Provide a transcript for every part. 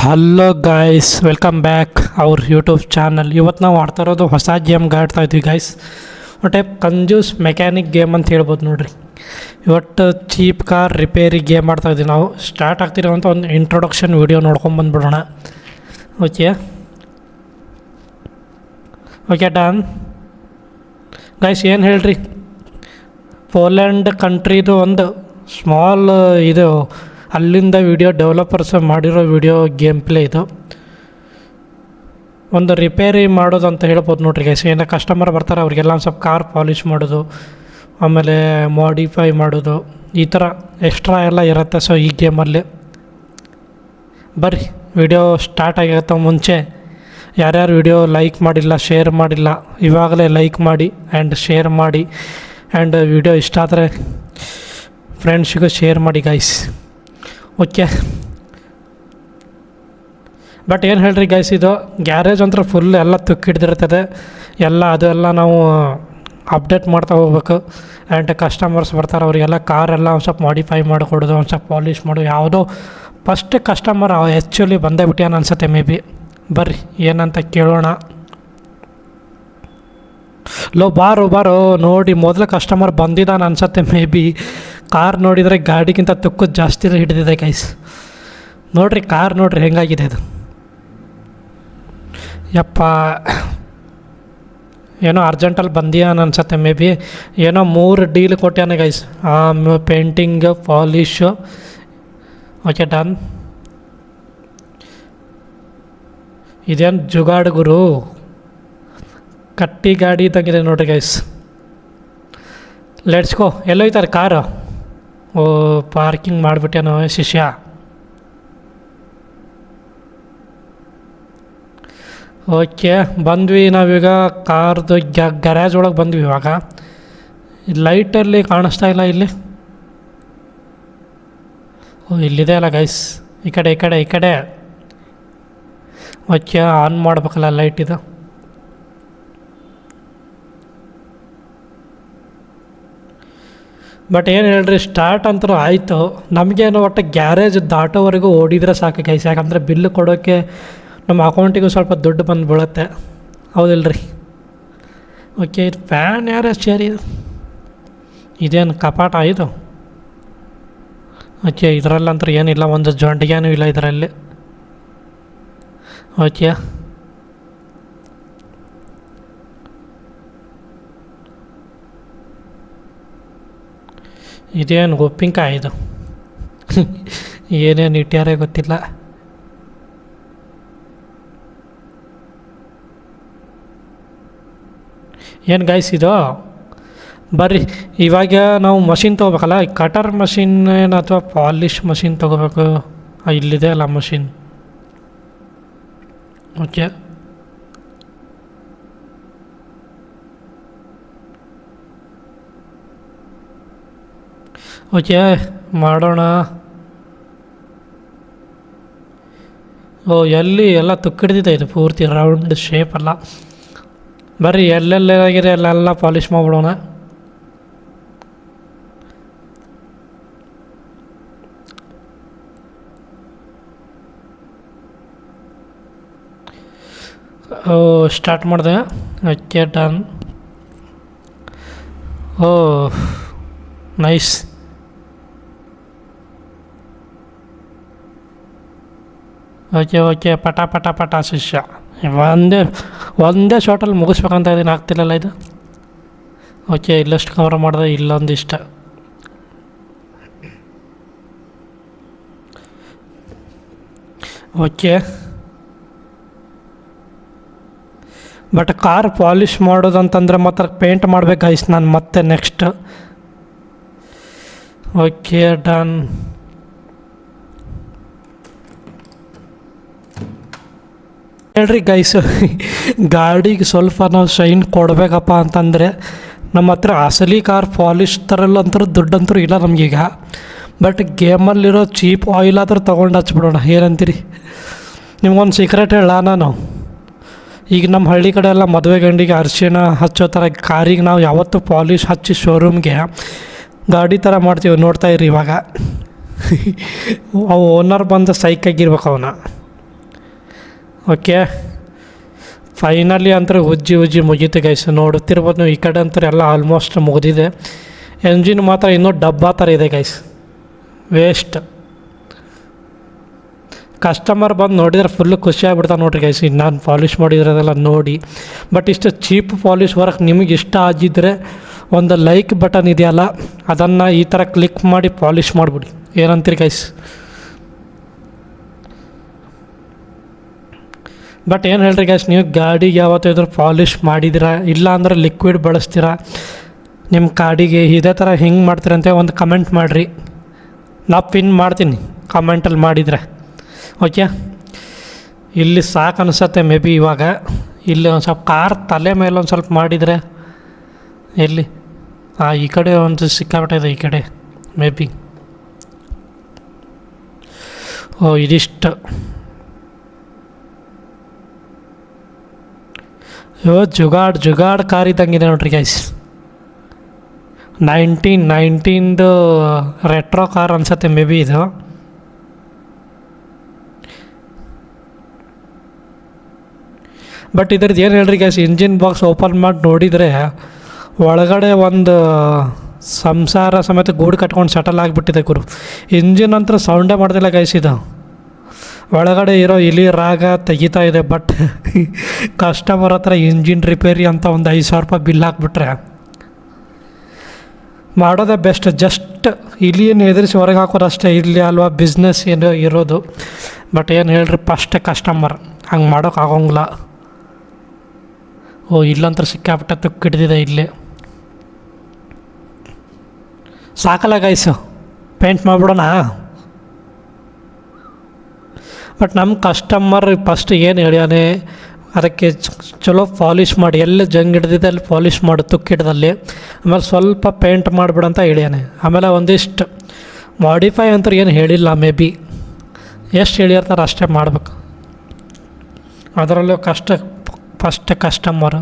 Hello guys, welcome back ಅವ್ರ YouTube channel. ಇವತ್ತು ನಾವು ಆಡ್ತಾ ಇರೋದು ಹೊಸ ಗೇಮ್ ಆಡ್ತಾ ಇದ್ವಿ ಗಾಯ್ಸ್. ಒಂದು ಟೈಪ್ ಕಂಜೂಸ್ ಮೆಕ್ಯಾನಿಕ್ ಗೇಮ್ ಅಂತ ಹೇಳ್ಬೋದು ನೋಡ್ರಿ. ಇವತ್ತು ಚೀಪ್ ಕಾರ್ ರಿಪೇರಿ ಗೇಮ್ ಆಡ್ತಾಯಿದ್ವಿ ನಾವು. ಸ್ಟಾರ್ಟ್ ಆಗ್ತಿರೋಂಥ ಒಂದು ಇಂಟ್ರೊಡಕ್ಷನ್ ವೀಡಿಯೋ ನೋಡ್ಕೊಂಬಂದ್ಬಿಡೋಣ. Okay okay done guys. ಏನು ಹೇಳ್ರಿ, ಪೋಲ್ಯಾಂಡ್ ಕಂಟ್ರಿದು ಒಂದು ಸ್ಮಾಲ್ ಇದು ಅಲ್ಲಿಂದ ವಿಡಿಯೋ ಡೆವಲಪರ್ಸ್ ಮಾಡಿರೋ ವಿಡಿಯೋ ಗೇಮ್ ಪ್ಲೇ ಇದು. ಒಂದು ರಿಪೇರಿ ಮಾಡೋದು ಅಂತ ಹೇಳ್ಬೋದು ನೋಡ್ರಿ ಗೈಸ್. ಏನೋ ಕಸ್ಟಮರ್ ಬರ್ತಾರೆ ಅವ್ರಿಗೆಲ್ಲ ಒಂದು ಸ್ವಲ್ಪ ಕಾರ್ ಪಾಲಿಷ್ ಮಾಡೋದು, ಆಮೇಲೆ ಮಾಡಿಫೈ ಮಾಡೋದು, ಈ ಥರ ಎಕ್ಸ್ಟ್ರಾ ಎಲ್ಲ ಇರುತ್ತೆ. ಸೊ ಈ ಗೇಮಲ್ಲಿ ಬರ್ರಿ, ವಿಡಿಯೋ ಸ್ಟಾರ್ಟ್ ಆಗಿರುತ್ತೆ. ಮುಂಚೆ ಯಾರ್ಯಾರು ವಿಡಿಯೋ ಲೈಕ್ ಮಾಡಿಲ್ಲ, ಶೇರ್ ಮಾಡಿಲ್ಲ, ಇವಾಗಲೇ ಲೈಕ್ ಮಾಡಿ ಆ್ಯಂಡ್ ಶೇರ್ ಮಾಡಿ. ಆ್ಯಂಡ್ ವಿಡಿಯೋ ಇಷ್ಟ ಆದರೆ ಫ್ರೆಂಡ್ಸಿಗೂ ಶೇರ್ ಮಾಡಿ ಗೈಸ್. ಓಕೆ, ಬಟ್ ಏನು ಹೇಳ್ರಿ ಗೈಸ್, ಇದು ಗ್ಯಾರೇಜ್ ಅಂತ ಫುಲ್ ಎಲ್ಲ ತುಕ್ಕಿಡ್ದಿರ್ತದೆ ಎಲ್ಲ. ಅದೆಲ್ಲ ನಾವು ಅಪ್ಡೇಟ್ ಮಾಡ್ತಾ ಹೋಗ್ಬೇಕು. ಆ್ಯಂಡ್ ಕಸ್ಟಮರ್ಸ್ ಬರ್ತಾರೆ, ಅವರಿಗೆಲ್ಲ ಕಾರೆಲ್ಲ ಒಂದು ಸ್ವಲ್ಪ ಮಾಡಿಫೈ ಮಾಡಿಕೊಡೋದು, ಒಂದು ಸ್ವಲ್ಪ ಪಾಲಿಷ್ ಮಾಡೋದು. ಯಾವುದೋ ಫಸ್ಟ್ ಕಸ್ಟಮರ್ ಆ್ಯಕ್ಚುಲಿ ಬಂದೇ ಬಿಟ್ಯಾನ ಅನ್ಸುತ್ತೆ ಮೇ ಬಿ. ಬರ್ರಿ ಏನಂತ ಕೇಳೋಣ. ಬಾರೋ ನೋಡಿ, ಮೊದಲು ಕಸ್ಟಮರ್ ಬಂದಿದ್ದಾನೆ ಅನ್ಸುತ್ತೆ ಮೇ ಬಿ. ಕಾರ್ ನೋಡಿದರೆ ಗಾಡಿಗಿಂತ ತುಕ್ಕದ್ದು ಜಾಸ್ತಿ ಹಿಡಿದಿದೆ ಗೈಸ್. ನೋಡಿರಿ ಕಾರ್ ನೋಡಿರಿ ಹೆಂಗಾಗಿದೆ ಅದು. ಯಪ್ಪ, ಏನೋ ಅರ್ಜೆಂಟಲ್ಲಿ ಬಂದಿಯಾನ ಅನ್ಸುತ್ತೆ ಮೇ ಬಿ. ಏನೋ 3 ಡೀಲ್ ಕೊಟ್ಟಾನೆ guys. Painting, polish. Okay done. ಇದೇನು ಜುಗಾಡು ಗುರು, ಕಟ್ಟಿ ಗಾಡಿ ಇದ್ದಂಗಿದೆ ನೋಡ್ರಿ ಗೈಸ್. Let's go. ಎಲ್ಲೋಯ್ತಾರೆ ಕಾರು? ಓ, ಪಾರ್ಕಿಂಗ್ ಮಾಡಿಬಿಟ್ಟೇನೋ ಶಿಷ್ಯ. ಓಕೆ, ಬಂದ್ವಿ ನಾವೀಗ ಕಾರ್ದು ಗ್ಯಾರೇಜ್ ಒಳಗೆ ಬಂದ್ವಿ. ಇವಾಗ ಲೈಟಲ್ಲಿ ಕಾಣಿಸ್ತಾ ಇಲ್ಲ ಇಲ್ಲಿ. ಓ, ಇಲ್ಲಿದೆ ಅಲ್ಲ ಗೈಸ್, ಈ ಕಡೆ. ಓಕೆ, ಆನ್ ಮಾಡ್ಬೇಕಲ್ಲ ಲೈಟ್ ಇದು. ಬಟ್ ಏನು ಹೇಳ್ರಿ, ಸ್ಟಾರ್ಟ್ ಅಂತೂ ಆಯಿತು. ನಮಗೇನು ಒಟ್ಟು ಗ್ಯಾರೇಜ್ ದಾಟೋವರೆಗೂ ಓಡಿದ್ರೆ ಸಾಕು ಗೈಸ್. ಯಾಕಂದರೆ ಬಿಲ್ಲು ಕೊಡೋಕ್ಕೆ ನಮ್ಮ ಅಕೌಂಟಿಗೂ ಸ್ವಲ್ಪ ದುಡ್ಡು ಬಂದು ಬೀಳುತ್ತೆ, ಹೌದಿಲ್ರಿ? ಓಕೆ, ಇದು ಫ್ಯಾನ್ ಯಾರು ಚೇರಿ ಇದು? ಇದೇನು ಕಪಾಟ ಇದು? ಓಕೆ, ಇದರಲ್ಲಂತೂ ಏನಿಲ್ಲ, ಒಂದು ಜೊಂಡಿಗೇನೂ ಇಲ್ಲ ಇದರಲ್ಲಿ. ಓಕೆ, ಇದೇನು ಉಪ್ಪಿನಕಾಯಿ ಇದು? ಏನೇನು ಇಟ್ಟಾರೇ ಗೊತ್ತಿಲ್ಲ. ಏನು ಗೈಸ್ ಇದು? ಬರ್ರಿ ಇವಾಗ ನಾವು ಮಷಿನ್ ತೊಗೋಬೇಕಲ್ಲ, ಕಟರ್ ಮಷಿನ್ ಏನು ಅಥವಾ ಪಾಲಿಷ್ ಮಷಿನ್ ತೊಗೋಬೇಕು. ಇಲ್ಲಿದೆ ಅಲ್ಲ ಮಷಿನ್. ಓಕೆ, ಓಕೆ ಮಾಡೋಣ. ಓ, ಎಲ್ಲಿ ಎಲ್ಲ ತುಕ್ಕಿಡ್ದಿದೆ ಇದು ಪೂರ್ತಿ ರೌಂಡ್ ಶೇಪಲ್ಲ. ಬರ್ರಿ ಎಲ್ಲೆಲ್ಲಾಗಿದೆ ಅಲ್ಲೆಲ್ಲ ಪಾಲಿಷ್ ಮಾಡಿಬಿಡೋಣ. ಓ, ಸ್ಟಾರ್ಟ್ ಮಾಡಿದೆ. Okay done. Oh nice. Okay, ಪಟ ಶಿಷ್ಯ. ಒಂದೇ ಶಾರ್ಟಲ್ಲಿ ಮುಗಿಸ್ಬೇಕಂತ ಇದೀನಿ, ಆಗ್ತಿಲ್ಲಲ್ಲ ಇದು. ಓಕೆ, ಇಲ್ಲಷ್ಟು ಕವರ್ ಮಾಡಿದೆ, ಇಲ್ಲೊಂದಿಷ್ಟ. ಓಕೆ, ಬಟ್ ಕಾರ್ ಪಾಲಿಷ್ ಮಾಡೋದಂತಂದ್ರೆ ಮಾತ್ರ ಪೇಂಟ್ ಮಾಡ್ಬೇಕು ಗೈಸ್ ನಾನು ಮತ್ತೆ ನೆಕ್ಸ್ಟ್. Okay done. ಹೇಳ್ರಿ ಗೈಸ್, ಗಾಡಿಗೆ ಸ್ವಲ್ಪ ನಾವು ಶೈನ್ ಕೊಡಬೇಕಪ್ಪ ಅಂತಂದರೆ ನಮ್ಮ ಹತ್ರ ಅಸಲಿ ಕಾರ್ ಪಾಲಿಷ್ ಥರಲ್ಲಂತೂ ದುಡ್ಡಂತೂ ಇಲ್ಲ ನಮಗೀಗ. ಬಟ್ ಗೇಮಲ್ಲಿರೋ ಚೀಪ್ ಆಯಿಲ್ ಆದರೂ ತೊಗೊಂಡು ಹಚ್ಬಿಡೋಣ, ಏನಂತೀರಿ? ನಿಮ್ಗೊಂದು ಸೀಕ್ರೆಟ್ ಹೇಳ ನಾನು. ಈಗ ನಮ್ಮ ಹಳ್ಳಿ ಕಡೆ ಎಲ್ಲ ಮದುವೆ ಗಂಡಿಗೆ ಅರಿಶಿಣ ಹಚ್ಚೋ ಥರ ಕಾರಿಗೆ ನಾವು ಯಾವತ್ತೂ ಪಾಲಿಷ್ ಹಚ್ಚಿ ಶೋರೂಮ್ಗೆ ಗಾಡಿ ಥರ ಮಾಡ್ತೀವಿ, ನೋಡ್ತಾಯಿರಿ ಇವಾಗ. ಅವು ಓನರ್ ಬಂದು ಸೈಕಾಗಿರ್ಬೇಕು ಅವನ. ಓಕೆ, ಫೈನಲಿ ಅಂದ್ರೆ ಉಜ್ಜಿ ಮುಗೀತು ಗೈಸ್. ನೋಡುತ್ತಿರ್ಬೋದು ನೀವು, ಈ ಕಡೆ ಅಂತಾರೆ ಎಲ್ಲ ಆಲ್ಮೋಸ್ಟ್ ಮುಗಿದಿದೆ. ಎಂಜಿನ್ ಮಾತ್ರ ಇನ್ನೂ ಡಬ್ಬಾ ಥರ ಇದೆ ಗೈಸ್, ವೇಸ್ಟ್. ಕಸ್ಟಮರ್ ಬಂದು ನೋಡಿದ್ರೆ ಫುಲ್ಲು ಖುಷಿ ಆಗ್ಬಿಡ್ತಾನೆ ನೋಡ್ರಿ ಗೈಸ್, ಈಗ ನಾನು ಪಾಲಿಷ್ ಮಾಡಿರೋದೆಲ್ಲ ನೋಡಿ. ಬಟ್ ಇಷ್ಟು ಚೀಪ್ ಪಾಲಿಷ್ ವರ್ಕ್ ನಿಮಗೆ ಇಷ್ಟ ಆಗಿದ್ದರೆ ಒಂದು ಲೈಕ್ ಬಟನ್ ಇದೆಯಲ್ಲ, ಅದನ್ನು ಈ ಥರ ಕ್ಲಿಕ್ ಮಾಡಿ ಪಾಲಿಷ್ ಮಾಡಿಬಿಡಿ. ಏನಂತೀರಿ ಗೈಸ್? ಬಟ್ ಏನು ಹೇಳ್ರಿ ಗೈಸ್, ನೀವು ಗಾಡಿಗೆ ಯಾವತ್ತಾದ್ರೂ ಪಾಲಿಷ್ ಮಾಡಿದ್ದೀರಾ, ಇಲ್ಲ ಅಂದ್ರೆ ಲಿಕ್ವಿಡ್ ಬಳಸ್ತೀರಾ ನಿಮ್ಮ ಗಾಡಿಗೆ, ಇದೇ ಥರ ಹೆಂಗೆ ಮಾಡ್ತೀರಂತ ಒಂದು ಕಮೆಂಟ್ ಮಾಡಿರಿ, ನಾ ಪಿನ್ ಮಾಡ್ತೀನಿ ಕಮೆಂಟಲ್ಲಿ ಮಾಡಿದರೆ. ಓಕೆ, ಇಲ್ಲಿ ಸಾಕು ಅನಿಸತ್ತೆ ಮೇ ಬಿ. ಇವಾಗ ಇಲ್ಲಿ ಒಂದು ಸ್ವಲ್ಪ ಕಾರ್ ತಲೆ ಮೇಲೆ ಒಂದು ಸ್ವಲ್ಪ ಮಾಡಿದರೆ, ಎಲ್ಲಿ ಈ ಕಡೆ ಒಂದು ಸಿಕ್ಕಾಬಿಟ್ಟಿದೆ, ಈ ಕಡೆ ಮೇ ಬಿ. ಇದಿಷ್ಟು ಜುಗಾಡ್ ಕಾರ್ ಇದ್ದಂಗಿದೆ ನೋಡ್ರಿ ಗೈಸ್. 1919 ರೆಟ್ರೋ ಕಾರ್ ಅನ್ಸತ್ತೆ ಮೇ ಬಿ ಇದು. ಬಟ್ ಇದ್ರದ್ದು ಏನು ಹೇಳ್ರಿ ಗೈಸ್, ಇಂಜಿನ್ ಬಾಕ್ಸ್ ಓಪನ್ ಮಾಡಿ ನೋಡಿದರೆ ಒಳಗಡೆ ಒಂದು ಸಂಸಾರ ಸಮೇತ ಗೂಡು ಕಟ್ಕೊಂಡು ಸೆಟಲ್ ಆಗಿಬಿಟ್ಟಿದೆ ಗುರು. ಇಂಜಿನ್ ಅಂತೂ ಸೌಂಡೇ ಮಾಡ್ತಿಲ್ಲ ಗೈಸ್ ಇದು. ಒಳಗಡೆ ಇರೋ ಇಲಿ ರಾಗ ತೆಗಿತಾ ಇದೆ. ಬಟ್ ಕಸ್ಟಮರ್ ಹತ್ರ ಇಂಜಿನ್ ರಿಪೇರಿ ಅಂತ ಒಂದು 5,000 ರೂಪಾಯಿ ಬಿಲ್ ಹಾಕ್ಬಿಟ್ರೆ ಮಾಡೋದೇ ಬೆಸ್ಟ್. ಜಸ್ಟ್ ಇಲಿಯನ್ನು ಎದುರಿಸಿ ಹೊರಗೆ ಹಾಕೋದು ಅಷ್ಟೇ, ಇಲ್ಲಿ ಅಲ್ವಾ ಬಿಸ್ನೆಸ್ ಏನು ಇರೋದು. ಬಟ್ ಏನು ಹೇಳ್ರಿ, ಫಸ್ಟ್ ಕಸ್ಟಮರ್ ಹಂಗೆ ಮಾಡೋಕ್ಕಾಗೋಂಗಿಲ್ಲ. ಇಲ್ಲಂತ ಸಿಕ್ಕಾಬಿಟ್ಟೆ ತುಕ್ಕಿಡ್ದಿದೆ ಇಲ್ಲಿ. ಸಾಕಲ್ಲ ಗೈಸು, ಪೇಂಟ್ ಮಾಡಿಬಿಡೋಣ. ಬಟ್ ನಮ್ಮ ಕಸ್ಟಮರ್ ಫಸ್ಟ್ ಏನು ಹೇಳ್ಯಾನೆ, ಅದಕ್ಕೆ ಚಲೋ ಪಾಲಿಷ್ ಮಾಡಿ, ಎಲ್ಲಿ ಜಂಗ್ ಹಿಡ್ದಿದೆ ಅಲ್ಲಿ ಪಾಲಿಷ್ ಮಾಡು ತುಕ್ಕಿಡ್ದಲ್ಲಿ, ಆಮೇಲೆ ಸ್ವಲ್ಪ ಪೇಂಟ್ ಮಾಡಿಬಿಡಂತ ಹೇಳ್ಯಾನೆ. ಆಮೇಲೆ ಒಂದಿಷ್ಟು ಮಾಡಿಫೈ ಅಂತ ಏನು ಹೇಳಿಲ್ಲ, ಮೇ ಬಿ ಎಷ್ಟು ಹೇಳಿರ್ತಾರೆ ಅಷ್ಟೇ ಮಾಡ್ಬೇಕು. ಅದರಲ್ಲೂ ಫಸ್ಟ್ ಕಸ್ಟಮರು.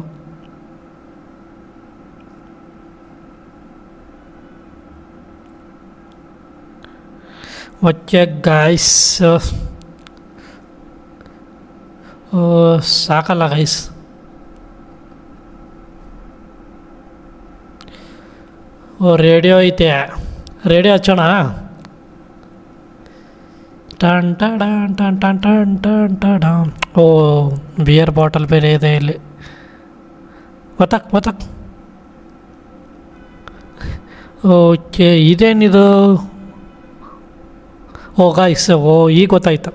ಓಕೆ ಗಾಯ್ಸ್, ಸಾಕಲ್ಲ ಗೈಸ್. ರೇಡಿಯೋ ಐತೆ, ರೇಡಿಯೋ ಹಚ್ಚೋಣ. ಟನ್ ಟನ್ ಟನ್ ಟನ್ ಟನ್ ಟನ್ ಟನ್. ಬಿಯರ್ ಬಾಟಲ್ ಬೇರೆ ಇದೆ ಇಲ್ಲಿ. ಗೊತ್ತಾಕ್. ಓಕೆ, ಇದೇನಿದು? ಗಾಯ್ಸ್, ಈಗ ಗೊತ್ತಾಯ್ತು.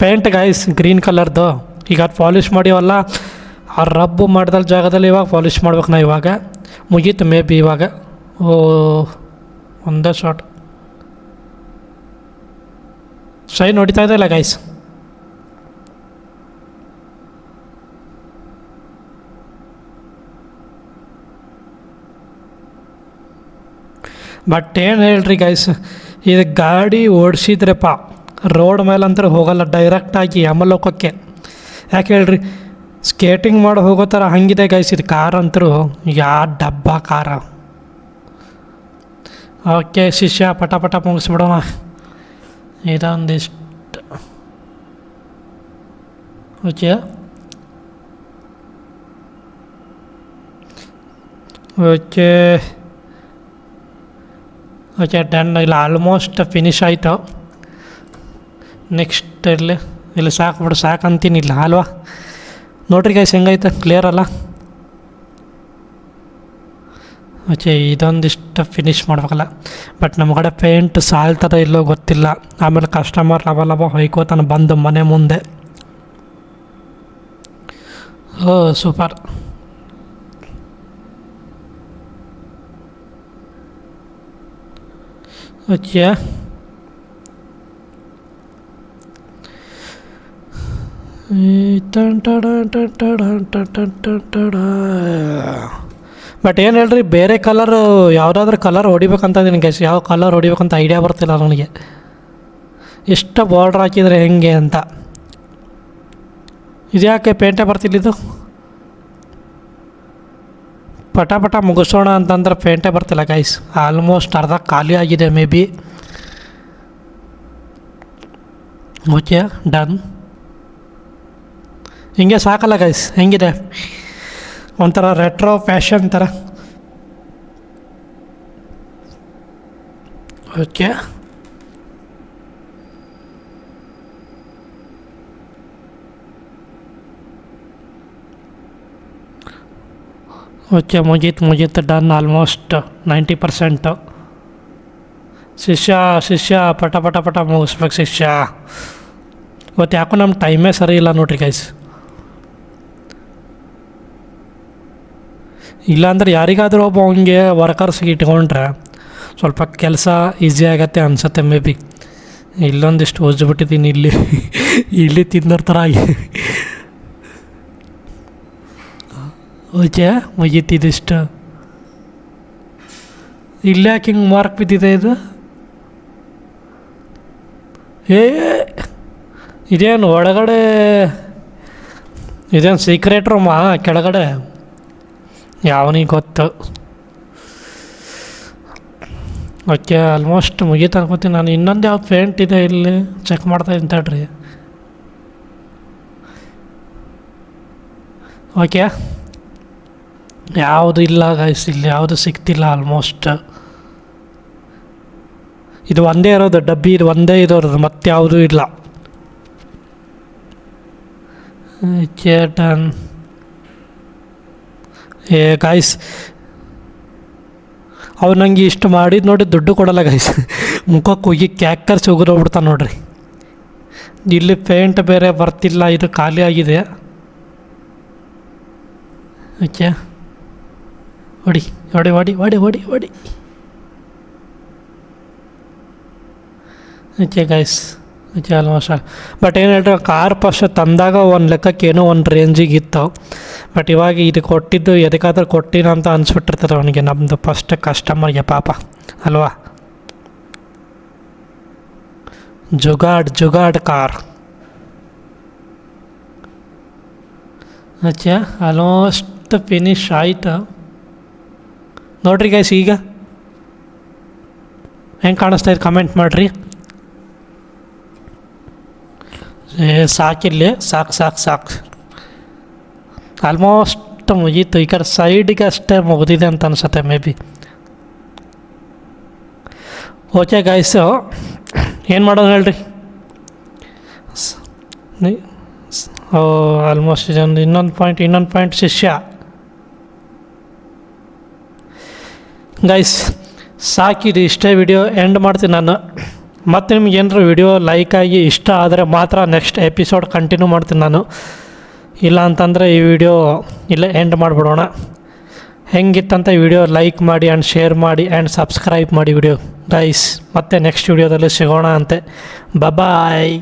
ಪೇಂಟ್ ಗಾಯ್ಸ್, ಗ್ರೀನ್ ಕಲರ್ದು. ಈಗ ಅದು ಪಾಲಿಷ್ ಮಾಡಿವಲ್ಲ, ಆ ರಬ್ಬು ಮಾಡಿದ ಜಾಗದಲ್ಲಿ ಇವಾಗ ಪಾಲಿಷ್ ಮಾಡ್ಬೇಕು ನಾ. ಇವಾಗ ಮುಗೀತು ಮೇ ಬಿ ಇವಾಗ. ಒಂದೇ ಶಾಟ್ ಶೈ ನೋಡಿತಾ ಇದೆ ಇಲ್ಲ ಗೈಸ್. ಬಟ್ ಏನು ಹೇಳ್ರಿ ಗೈಸ್, ಇದು ಗಾಡಿ ಓಡಿಸಿದ್ರೆಪ್ಪ ರೋಡ್ ಮೇಲೆ ಅಂತೂ ಹೋಗಲ್ಲ, ಡೈರೆಕ್ಟಾಗಿ ಯಮಲೋಕಕ್ಕೆ. ಯಾಕೆ ಹೇಳ್ರಿ, ಸ್ಕೇಟಿಂಗ್ ಮಾಡಿ ಹೋಗೋ ಥರ ಹಂಗಿದೆ ಗೈಸ್ ಇದು ಕಾರ್ ಅಂತರೂ. ಡಬ್ಬ ಕಾರ. ಓಕೆ ಶಿಷ್ಯ, ಪಟ ಮುಗಿಸ್ಬಿಡೋಣ ಇದೊಂದಿಷ್ಟು. Okay done. ಇಲ್ಲ ಆಲ್ಮೋಸ್ಟ್ ಫಿನಿಶ್ ಆಯಿತು. ನೆಕ್ಸ್ಟ್ ಇಲ್ಲಿ ಸಾಕಂತೀನಿ ಇಲ್ಲ ಅಲ್ವಾ? ನೋಡ್ರಿ ಗೈಸ್ ಹೆಂಗೈತೆ, ಕ್ಲಿಯರ್ ಅಲ್ಲ? ಇದೊಂದಿಷ್ಟು ಫಿನಿಶ್ ಮಾಡ್ಬೇಕಲ್ಲ. ಬಟ್ ನಮ್ಮ ಕಡೆ ಪೇಂಟ್ ಸಾಲ್ತದ ಇಲ್ಲೋ ಗೊತ್ತಿಲ್ಲ. ಆಮೇಲೆ ಕಸ್ಟಮರ್ ಲವ ಹೊಯ್ಕೋತಾನೆ ಬಂದು ಮನೆ ಮುಂದೆ. ಸೂಪರ್. ಬಟ್ ಏನು ಹೇಳ್ರಿ, ಬೇರೆ ಕಲರ್ ಯಾವುದಾದ್ರೂ ಕಲರ್ ಹೊಡಿಬೇಕಂತ ಇದೀನಿ ಗೈಸ್. ಯಾವ ಕಲರ್ ಹೊಡಿಬೇಕಂತ ಐಡಿಯಾ ಬರ್ತಿಲ್ಲ ನನಗೆ. ಎಷ್ಟು ಬಾರ್ಡ್ರ್ ಹಾಕಿದರೆ ಹೆಂಗೆ ಅಂತ. ಇದ್ಯಾಕೆ ಪೇಂಟೇ ಬರ್ತಿಲ್ಲಿದ್ದು? ಪಟ ಮುಗಿಸೋಣ ಅಂತಂದ್ರೆ ಪೇಂಟೇ ಬರ್ತಿಲ್ಲ ಗೈಸ್. ಆಲ್ಮೋಸ್ಟ್ ಅರ್ಧ ಖಾಲಿ ಆಗಿದೆ ಮೇ ಬಿ. Okay done. ಹಿಂಗೆ ಸಾಕಲ್ಲ ಗೈಸ್, ಹೆಂಗಿದೆ ಒಂಥರ ರೆಟ್ರೋ ಫ್ಯಾಷನ್ ಥರ. ಓಕೆ ಓಕೆ ಮುಗೀತು ಡನ್ ಆಲ್ಮೋಸ್ಟ್ 90%. ಶಿಷ್ಯ ಪಟ ಪಟ ಪಟ ಮುಗಿಸ್ಬೇಕು ಶಿಷ್ಯ. ಇವತ್ತು ಯಾಕೋ ನಮ್ಮ ಟೈಮೇ ಸರಿ ಇಲ್ಲ ನೋಡ್ರಿ ಗೈಸ್. ಇಲ್ಲಾಂದ್ರೆ ಯಾರಿಗಾದರೂ ಒಬ್ಬ ಹಂಗೆ ವರ್ಕರ್ಸ್ಗೆ ಇಟ್ಕೊಂಡ್ರೆ ಸ್ವಲ್ಪ ಕೆಲಸ ಈಸಿ ಆಗತ್ತೆ ಅನ್ಸುತ್ತೆ ಮೇ ಬಿ. ಇಲ್ಲೊಂದಿಷ್ಟು ಓದ್ಬಿಟ್ಟಿದ್ದೀನಿ ಇಲ್ಲಿ ತಿನ್ನೋರ್ ಥರ ಆಗಿ. ಓಕೆ ಮುಗೀತಿದಿಷ್ಟು. ಇಲ್ಲ್ಯಾಕೆ ಹಿಂಗೆ ಮಾರ್ಕ್ ಬಿದ್ದಿದೆ ಇದು? ಇದೇನು ಒಳಗಡೆ ಇದೇನು ಸೀಕ್ರೆಟ್ ರೂಮಾ ಕೆಳಗಡೆ? ಯಾವನಿಗೆ ಗೊತ್ತು. ಓಕೆ ಆಲ್ಮೋಸ್ಟ್ ಮುಗೀತು ಅನ್ಕೋತೀನಿ ನಾನು. ಇನ್ನೊಂದು ಯಾವ ಪೇಂಟ್ ಇದೆ ಇಲ್ಲಿ ಚೆಕ್ ಮಾಡ್ತಾ ತಡ್ರಿ. ಓಕೆ ಯಾವುದು ಇಲ್ಲ ಗೈಸ್, ಇಲ್ಲಿ ಯಾವುದು ಸಿಗ್ತಿಲ್ಲ ಆಲ್ಮೋಸ್ಟ್. ಇದು ಒಂದೇ ಇರೋದು ಡಬ್ಬಿ, ಇದು ಒಂದೇ ಇರೋದು, ಮತ್ತೆ ಯಾವುದೂ ಇಲ್ಲ. ಡನ್. ಗಾಯ್ಸ್ ಅವ್ರು ನಂಗೆ ಇಷ್ಟು ಮಾಡಿದ್ದು ನೋಡಿ ದುಡ್ಡು ಕೊಡಲ್ಲ ಗೈಸ್. ಮುಖಕ್ಕೆ ಹೋಗಿ ಕ್ಯಾಕರ್ಸ್ ಉಗುರೋಗ್ಬಿಡ್ತಾನೆ ನೋಡ್ರಿ. ಇಲ್ಲಿ ಪೇಂಟ್ ಬೇರೆ ಬರ್ತಿಲ್ಲ, ಇದು ಖಾಲಿ ಆಗಿದೆ. ಓಕೆ ಹೊಡಿ ಹೊಡಿ ಹೊಡಿ ಹೊಡಿ ಹೊಡಿ ಹೊಡಿ. Okay guys okay almost. But ಏನು ಹೇಳ್ರೆ ಕಾರ್ ಫಸ್ಟ್ ತಂದಾಗ ಒಂದು ಲೆಕ್ಕಕ್ಕೆ ಏನೋ ಒಂದು ರೇಂಜಿಗೆ ಇತ್ತು. ಬಟ್ ಇವಾಗ ಇದು ಕೊಟ್ಟಿದ್ದು ಎದಕ್ಕಾದ್ರೂ ಕೊಟ್ಟಿನ ಅಂತ ಅನಿಸ್ಬಿಟ್ಟಿರ್ತಾರೆ ಅವನಿಗೆ, ನಮ್ಮದು ಫಸ್ಟ್ ಕಸ್ಟಮರ್ಗೆ ಪಾಪ ಅಲ್ವಾ. Jugaad car. Okay almost finish ಆಯಿತು ನೋಡ್ರಿ ಗೈಸ್. ಈಗ ಹೆಂಗೆ ಕಾಣಿಸ್ತಾ ಇದೆ ಕಮೆಂಟ್ ಮಾಡಿರಿ. ಸಾಕಿಲ್ಲಿ ಸಾಕು ಆಲ್ಮೋಸ್ಟ್ ಮುಗೀತು. ಈ ಕಡೆ ಸೈಡಿಗೆ ಅಷ್ಟೇ ಮುಗಿದಿದೆ ಅಂತ ಅನ್ಸುತ್ತೆ ಮೇ ಬಿ. ಓಕೆ ಗೈಸು ಏನು ಮಾಡೋದು ಹೇಳ್ರಿ. ಆಲ್ಮೋಸ್ಟ್ ಇದೊಂದು ಇನ್ನೊಂದು ಪಾಯಿಂಟ್ ಶಿಷ್ಯ. ಗೈಸ್ ಸಾಕಿದು ಇಷ್ಟೇ ವಿಡಿಯೋ ಎಂಡ್ ಮಾಡ್ತೀನಿ ನಾನು. ಮತ್ತು ನಿಮ್ಗೆ ಏನಾರು ವಿಡಿಯೋ ಲೈಕ್ ಆಗಿ ಇಷ್ಟ ಆದರೆ ಮಾತ್ರ ನೆಕ್ಸ್ಟ್ ಎಪಿಸೋಡ್ ಕಂಟಿನ್ಯೂ ಮಾಡ್ತೀನಿ ನಾನು. ಇಲ್ಲ ಅಂತಂದರೆ ಈ ವಿಡಿಯೋ ಇಲ್ಲೇ ಎಂಡ್ ಮಾಡಿಬಿಡೋಣ. ಹೆಂಗಿತ್ತಂತ ಈ ವಿಡಿಯೋ ಲೈಕ್ ಮಾಡಿ ಆ್ಯಂಡ್ ಶೇರ್ ಮಾಡಿ ಆ್ಯಂಡ್ ಸಬ್ಸ್ಕ್ರೈಬ್ ಮಾಡಿ ವಿಡಿಯೋ ಗೈಸ್. ಮತ್ತೆ ನೆಕ್ಸ್ಟ್ ವಿಡಿಯೋದಲ್ಲಿ ಸಿಗೋಣ ಅಂತೆ. ಬಾಯ್.